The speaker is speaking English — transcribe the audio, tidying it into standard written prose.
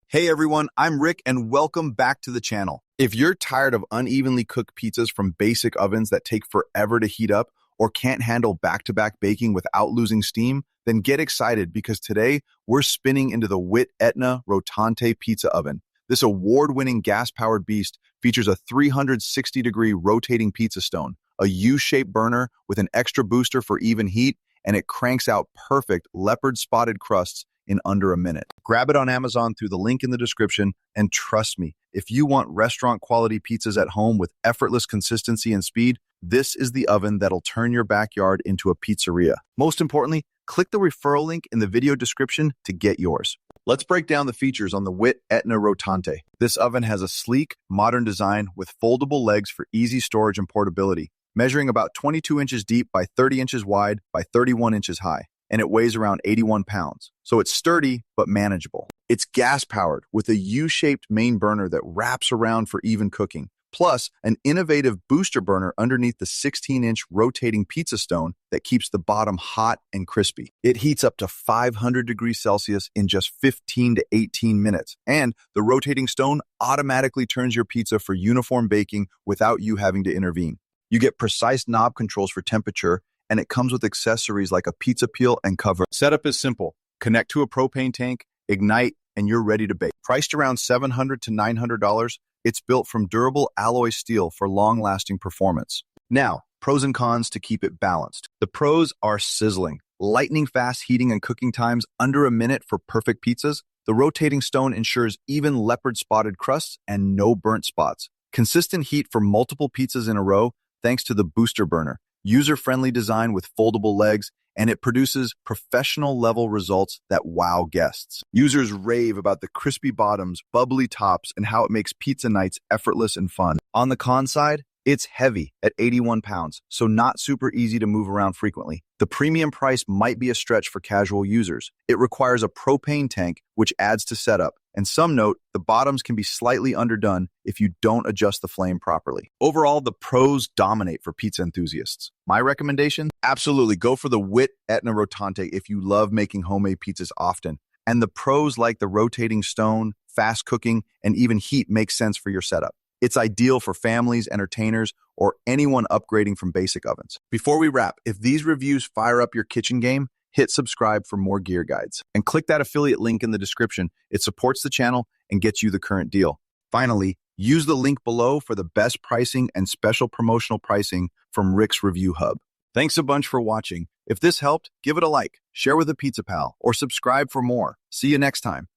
Hey everyone, I'm Rick and welcome back to the channel. If you're tired of unevenly cooked pizzas from basic ovens that take forever to heat up or can't handle back-to-back baking without losing steam, then get excited because today we're spinning into the Witt ETNA Rotante pizza oven. This award-winning gas-powered beast features a 360-degree rotating pizza stone, a U-shaped burner with an extra booster for even heat, and it cranks out perfect leopard-spotted crusts in under a minute. Grab it on Amazon through the link in the description, and trust me, if you want restaurant-quality pizzas at home with effortless consistency and speed, this is the oven that'll turn your backyard into a pizzeria. Most importantly, click the referral link in the video description to get yours. Let's break down the features on the Witt ETNA Rotante. This oven has a sleek, modern design with foldable legs for easy storage and portability, measuring about 22 inches deep by 30 inches wide by 31 inches high. And it weighs around 81 pounds. So it's sturdy, but manageable. It's gas-powered with a U-shaped main burner that wraps around for even cooking, plus an innovative booster burner underneath the 16-inch rotating pizza stone that keeps the bottom hot and crispy. It heats up to 500 degrees Celsius in just 15 to 18 minutes, and the rotating stone automatically turns your pizza for uniform baking without you having to intervene. You get precise knob controls for temperature, and it comes with accessories like a pizza peel and cover. Setup is simple. Connect to a propane tank, ignite, and you're ready to bake. Priced around $700 to $900, it's built from durable alloy steel for long-lasting performance. Now, pros and cons to keep it balanced. The pros are sizzling. Lightning-fast heating and cooking times under a minute for perfect pizzas. The rotating stone ensures even leopard-spotted crusts and no burnt spots. Consistent heat for multiple pizzas in a row thanks to the booster burner. User-friendly design with foldable legs, and it produces professional-level results that wow guests. Users rave about the crispy bottoms, bubbly tops, and how it makes pizza nights effortless and fun. On the con side, it's heavy at 81 pounds, so not super easy to move around frequently. The premium price might be a stretch for casual users. It requires a propane tank, which adds to setup. And some note, the bottoms can be slightly underdone if you don't adjust the flame properly. Overall, the pros dominate for pizza enthusiasts. My recommendation? Absolutely, go for the Witt ETNA Rotante if you love making homemade pizzas often. And the pros like the rotating stone, fast cooking, and even heat make sense for your setup. It's ideal for families, entertainers, or anyone upgrading from basic ovens. Before we wrap, if these reviews fire up your kitchen game, hit subscribe for more gear guides. And click that affiliate link in the description. It supports the channel and gets you the current deal. Finally, use the link below for the best pricing and special promotional pricing from Rick's Review Hub. Thanks a bunch for watching. If this helped, give it a like, share with a pizza pal, or subscribe for more. See you next time.